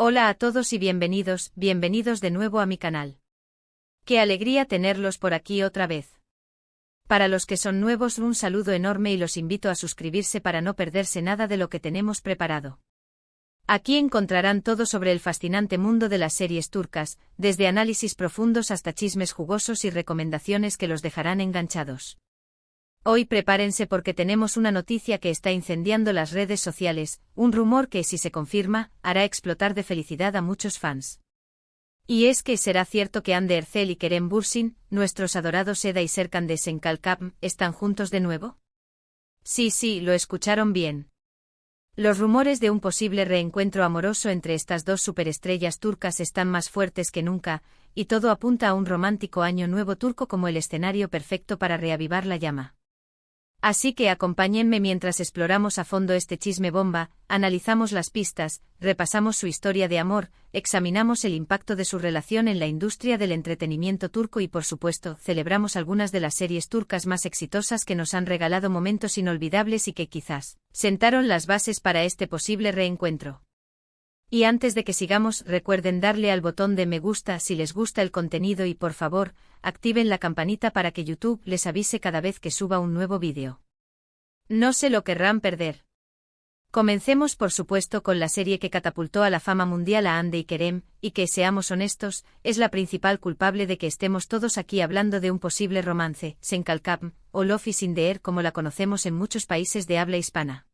Hola a todos y bienvenidos de nuevo a mi canal. Qué alegría tenerlos por aquí otra vez. Para los que son nuevos, un saludo enorme y los invito a suscribirse para no perderse nada de lo que tenemos preparado. Aquí encontrarán todo sobre el fascinante mundo de las series turcas, desde análisis profundos hasta chismes jugosos y recomendaciones que los dejarán enganchados. Hoy prepárense porque tenemos una noticia que está incendiando las redes sociales, un rumor que, si se confirma, hará explotar de felicidad a muchos fans. Y es que será cierto que Hande Erçel y Kerem Bürsin, nuestros adorados Eda y Serkan de Senkalkam, ¿están juntos de nuevo? Sí, lo escucharon bien. Los rumores de un posible reencuentro amoroso entre estas dos superestrellas turcas están más fuertes que nunca, y todo apunta a un romántico año nuevo turco como el escenario perfecto para reavivar la llama. Así que acompáñenme mientras exploramos a fondo este chisme bomba, analizamos las pistas, repasamos su historia de amor, examinamos el impacto de su relación en la industria del entretenimiento turco y, por supuesto, celebramos algunas de las series turcas más exitosas que nos han regalado momentos inolvidables y que quizás sentaron las bases para este posible reencuentro. Y antes de que sigamos, recuerden darle al botón de me gusta si les gusta el contenido y, por favor, activen la campanita para que YouTube les avise cada vez que suba un nuevo vídeo. No se lo querrán perder. Comencemos por supuesto con la serie que catapultó a la fama mundial a Hande y Kerem, y que, seamos honestos, es la principal culpable de que estemos todos aquí hablando de un posible romance, Senkalkam, o Love is in the air como la conocemos en muchos países de habla hispana.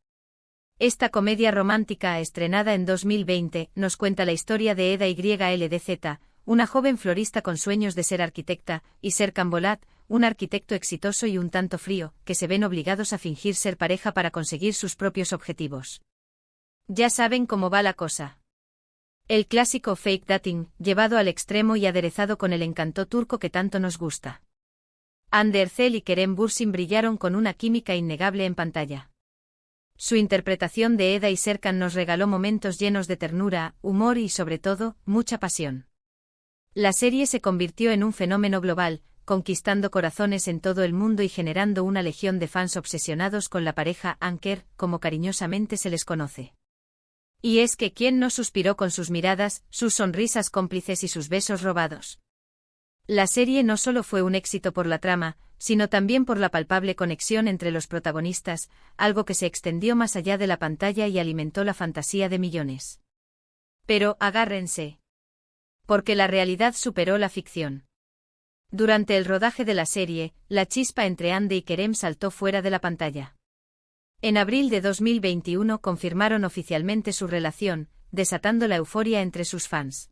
Esta comedia romántica, estrenada en 2020, nos cuenta la historia de Eda YLDZ, una joven florista con sueños de ser arquitecta, y Serkan Bolat, un arquitecto exitoso y un tanto frío, que se ven obligados a fingir ser pareja para conseguir sus propios objetivos. Ya saben cómo va la cosa. El clásico fake dating, llevado al extremo y aderezado con el encanto turco que tanto nos gusta. Hande Erçel y Kerem Bürsin brillaron con una química innegable en pantalla. Su interpretación de Eda y Serkan nos regaló momentos llenos de ternura, humor y, sobre todo, mucha pasión. La serie se convirtió en un fenómeno global, conquistando corazones en todo el mundo y generando una legión de fans obsesionados con la pareja Anker, como cariñosamente se les conoce. Y es que ¿quién no suspiró con sus miradas, sus sonrisas cómplices y sus besos robados? La serie no solo fue un éxito por la trama, sino también por la palpable conexión entre los protagonistas, algo que se extendió más allá de la pantalla y alimentó la fantasía de millones. Pero, agárrense. Porque la realidad superó la ficción. Durante el rodaje de la serie, la chispa entre Hande y Kerem saltó fuera de la pantalla. En abril de 2021 confirmaron oficialmente su relación, desatando la euforia entre sus fans.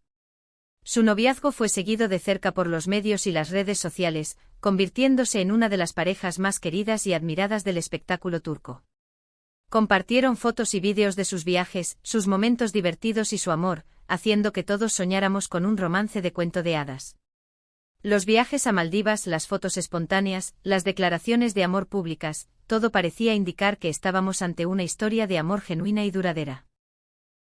Su noviazgo fue seguido de cerca por los medios y las redes sociales, convirtiéndose en una de las parejas más queridas y admiradas del espectáculo turco. Compartieron fotos y vídeos de sus viajes, sus momentos divertidos y su amor, haciendo que todos soñáramos con un romance de cuento de hadas. Los viajes a Maldivas, las fotos espontáneas, las declaraciones de amor públicas, todo parecía indicar que estábamos ante una historia de amor genuina y duradera.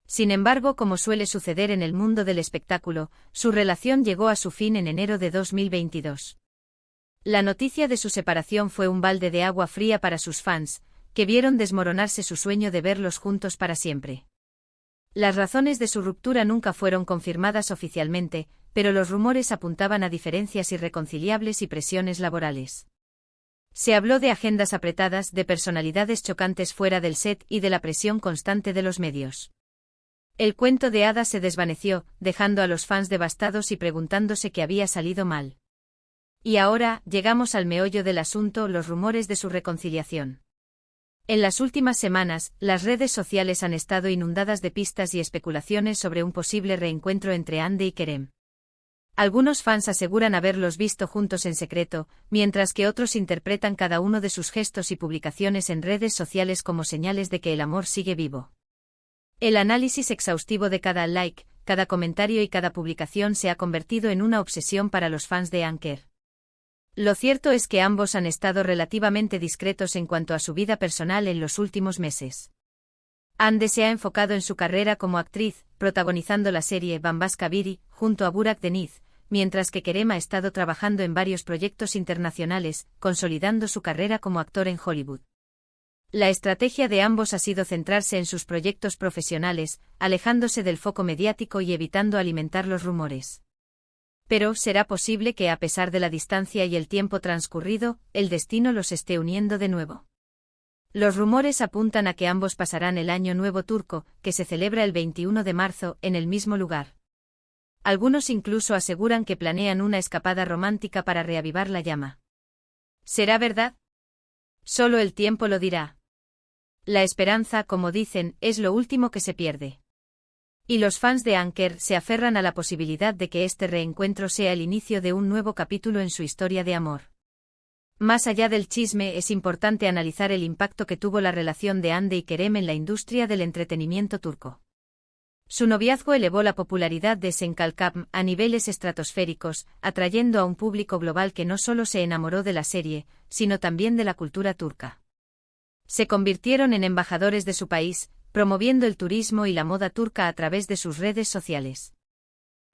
Sin embargo, como suele suceder en el mundo del espectáculo, su relación llegó a su fin en enero de 2022. La noticia de su separación fue un balde de agua fría para sus fans, que vieron desmoronarse su sueño de verlos juntos para siempre. Las razones de su ruptura nunca fueron confirmadas oficialmente, pero los rumores apuntaban a diferencias irreconciliables y presiones laborales. Se habló de agendas apretadas, de personalidades chocantes fuera del set y de la presión constante de los medios. El cuento de hadas se desvaneció, dejando a los fans devastados y preguntándose qué había salido mal. Y ahora, llegamos al meollo del asunto, los rumores de su reconciliación. En las últimas semanas, las redes sociales han estado inundadas de pistas y especulaciones sobre un posible reencuentro entre Hande y Kerem. Algunos fans aseguran haberlos visto juntos en secreto, mientras que otros interpretan cada uno de sus gestos y publicaciones en redes sociales como señales de que el amor sigue vivo. El análisis exhaustivo de cada like, cada comentario y cada publicación se ha convertido en una obsesión para los fans de Anker. Lo cierto es que ambos han estado relativamente discretos en cuanto a su vida personal en los últimos meses. Hande se ha enfocado en su carrera como actriz, protagonizando la serie Bambaşka Biri, junto a Burak Deniz, mientras que Kerem ha estado trabajando en varios proyectos internacionales, consolidando su carrera como actor en Hollywood. La estrategia de ambos ha sido centrarse en sus proyectos profesionales, alejándose del foco mediático y evitando alimentar los rumores. Pero, ¿será posible que a pesar de la distancia y el tiempo transcurrido, el destino los esté uniendo de nuevo? Los rumores apuntan a que ambos pasarán el Año Nuevo turco, que se celebra el 21 de marzo, en el mismo lugar. Algunos incluso aseguran que planean una escapada romántica para reavivar la llama. ¿Será verdad? Solo el tiempo lo dirá. La esperanza, como dicen, es lo último que se pierde. Y los fans de Anker se aferran a la posibilidad de que este reencuentro sea el inicio de un nuevo capítulo en su historia de amor. Más allá del chisme, es importante analizar el impacto que tuvo la relación de Hande y Kerem en la industria del entretenimiento turco. Su noviazgo elevó la popularidad de Senkalkam a niveles estratosféricos, atrayendo a un público global que no solo se enamoró de la serie, sino también de la cultura turca. Se convirtieron en embajadores de su país, promoviendo el turismo y la moda turca a través de sus redes sociales.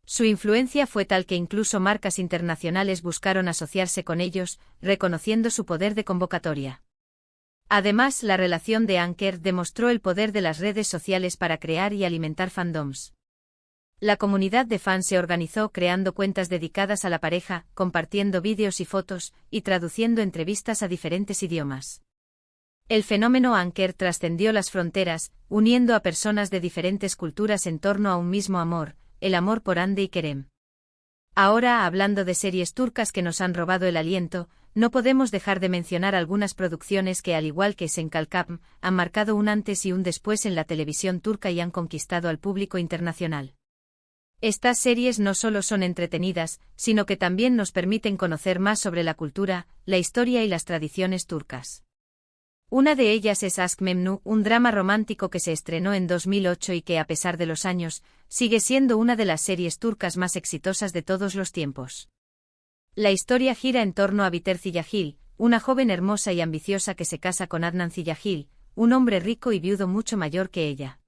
Su influencia fue tal que incluso marcas internacionales buscaron asociarse con ellos, reconociendo su poder de convocatoria. Además, la relación de Anker demostró el poder de las redes sociales para crear y alimentar fandoms. La comunidad de fans se organizó creando cuentas dedicadas a la pareja, compartiendo vídeos y fotos, y traduciendo entrevistas a diferentes idiomas. El fenómeno Anker trascendió las fronteras, uniendo a personas de diferentes culturas en torno a un mismo amor, el amor por Hande y Kerem. Ahora, hablando de series turcas que nos han robado el aliento, no podemos dejar de mencionar algunas producciones que, al igual que Senkalkam, han marcado un antes y un después en la televisión turca y han conquistado al público internacional. Estas series no solo son entretenidas, sino que también nos permiten conocer más sobre la cultura, la historia y las tradiciones turcas. Una de ellas es Aşk Memnu, un drama romántico que se estrenó en 2008 y que, a pesar de los años, sigue siendo una de las series turcas más exitosas de todos los tiempos. La historia gira en torno a Biter Ziyagil, una joven hermosa y ambiciosa que se casa con Adnan Ziyagil, un hombre rico y viudo mucho mayor que ella.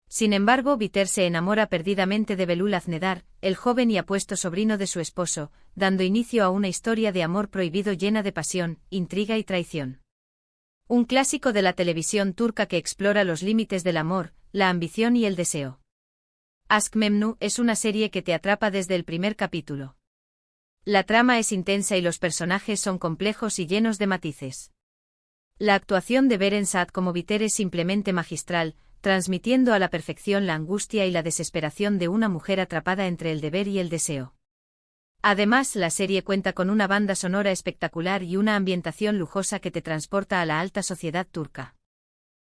Sin embargo, Biter se enamora perdidamente de Belul Aznedar, el joven y apuesto sobrino de su esposo, dando inicio a una historia de amor prohibido llena de pasión, intriga y traición. Un clásico de la televisión turca que explora los límites del amor, la ambición y el deseo. Aşk Memnu es una serie que te atrapa desde el primer capítulo. La trama es intensa y los personajes son complejos y llenos de matices. La actuación de Beren Saat como Biter es simplemente magistral, transmitiendo a la perfección la angustia y la desesperación de una mujer atrapada entre el deber y el deseo. Además, la serie cuenta con una banda sonora espectacular y una ambientación lujosa que te transporta a la alta sociedad turca.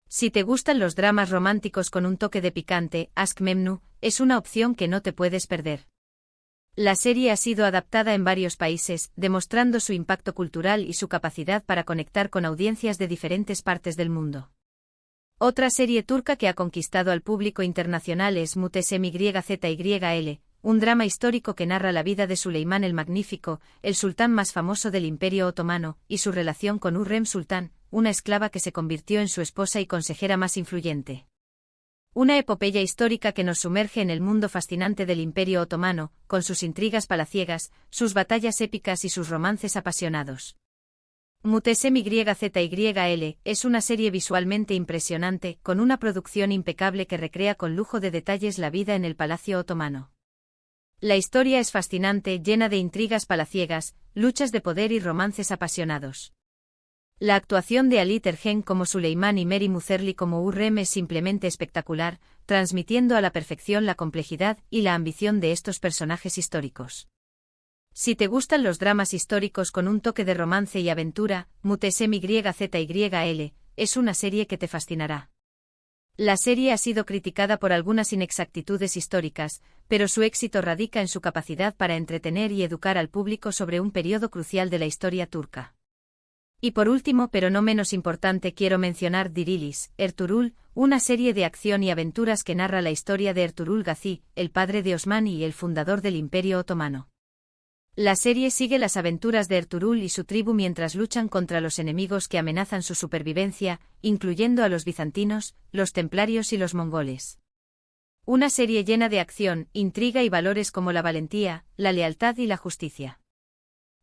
Si te gustan los dramas románticos con un toque de picante, Aşk Memnu es una opción que no te puedes perder. La serie ha sido adaptada en varios países, demostrando su impacto cultural y su capacidad para conectar con audiencias de diferentes partes del mundo. Otra serie turca que ha conquistado al público internacional es Muhteşem Yzyl, un drama histórico que narra la vida de Suleimán el Magnífico, el sultán más famoso del Imperio Otomano, y su relación con Hürrem Sultán, una esclava que se convirtió en su esposa y consejera más influyente. Una epopeya histórica que nos sumerge en el mundo fascinante del Imperio Otomano, con sus intrigas palaciegas, sus batallas épicas y sus romances apasionados. Muhteşem Yzyl es una serie visualmente impresionante, con una producción impecable que recrea con lujo de detalles la vida en el Palacio Otomano. La historia es fascinante, llena de intrigas palaciegas, luchas de poder y romances apasionados. La actuación de Ali Tergen como Suleimán y Mary Muzerli como Hürrem es simplemente espectacular, transmitiendo a la perfección la complejidad y la ambición de estos personajes históricos. Si te gustan los dramas históricos con un toque de romance y aventura, Muhteşem Yzyl es una serie que te fascinará. La serie ha sido criticada por algunas inexactitudes históricas, pero su éxito radica en su capacidad para entretener y educar al público sobre un periodo crucial de la historia turca. Y por último, pero no menos importante, quiero mencionar Dirilis, Ertuğrul, una serie de acción y aventuras que narra la historia de Ertuğrul Gazi, el padre de Osman y el fundador del Imperio Otomano. La serie sigue las aventuras de Ertuğrul y su tribu mientras luchan contra los enemigos que amenazan su supervivencia, incluyendo a los bizantinos, los templarios y los mongoles. Una serie llena de acción, intriga y valores como la valentía, la lealtad y la justicia.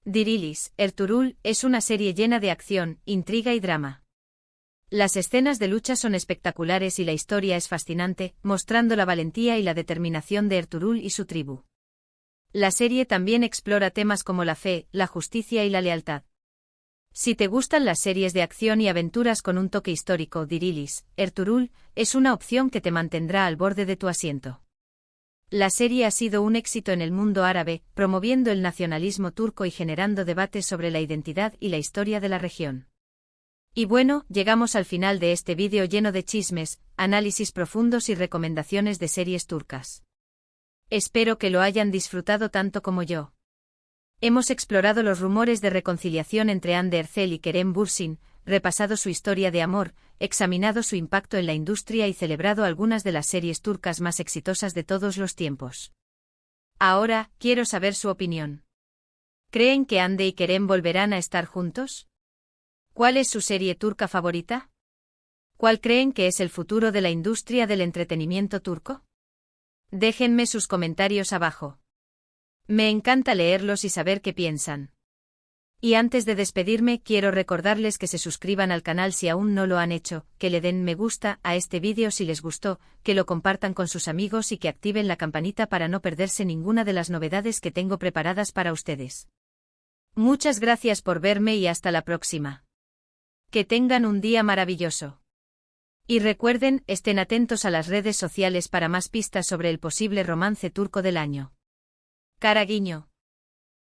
Dirilis, Ertuğrul, es una serie llena de acción, intriga y drama. Las escenas de lucha son espectaculares y la historia es fascinante, mostrando la valentía y la determinación de Ertuğrul y su tribu. La serie también explora temas como la fe, la justicia y la lealtad. Si te gustan las series de acción y aventuras con un toque histórico, Dirilis, Ertuğrul, es una opción que te mantendrá al borde de tu asiento. La serie ha sido un éxito en el mundo árabe, promoviendo el nacionalismo turco y generando debates sobre la identidad y la historia de la región. Y bueno, llegamos al final de este vídeo lleno de chismes, análisis profundos y recomendaciones de series turcas. Espero que lo hayan disfrutado tanto como yo. Hemos explorado los rumores de reconciliación entre Hande Erçel y Kerem Bürsin, repasado su historia de amor, examinado su impacto en la industria y celebrado algunas de las series turcas más exitosas de todos los tiempos. Ahora, quiero saber su opinión. ¿Creen que Hande y Kerem volverán a estar juntos? ¿Cuál es su serie turca favorita? ¿Cuál creen que es el futuro de la industria del entretenimiento turco? Déjenme sus comentarios abajo. Me encanta leerlos y saber qué piensan. Y antes de despedirme, quiero recordarles que se suscriban al canal si aún no lo han hecho, que le den me gusta a este vídeo si les gustó, que lo compartan con sus amigos y que activen la campanita para no perderse ninguna de las novedades que tengo preparadas para ustedes. Muchas gracias por verme y hasta la próxima. Que tengan un día maravilloso. Y recuerden, estén atentos a las redes sociales para más pistas sobre el posible romance turco del año. Cara guiño.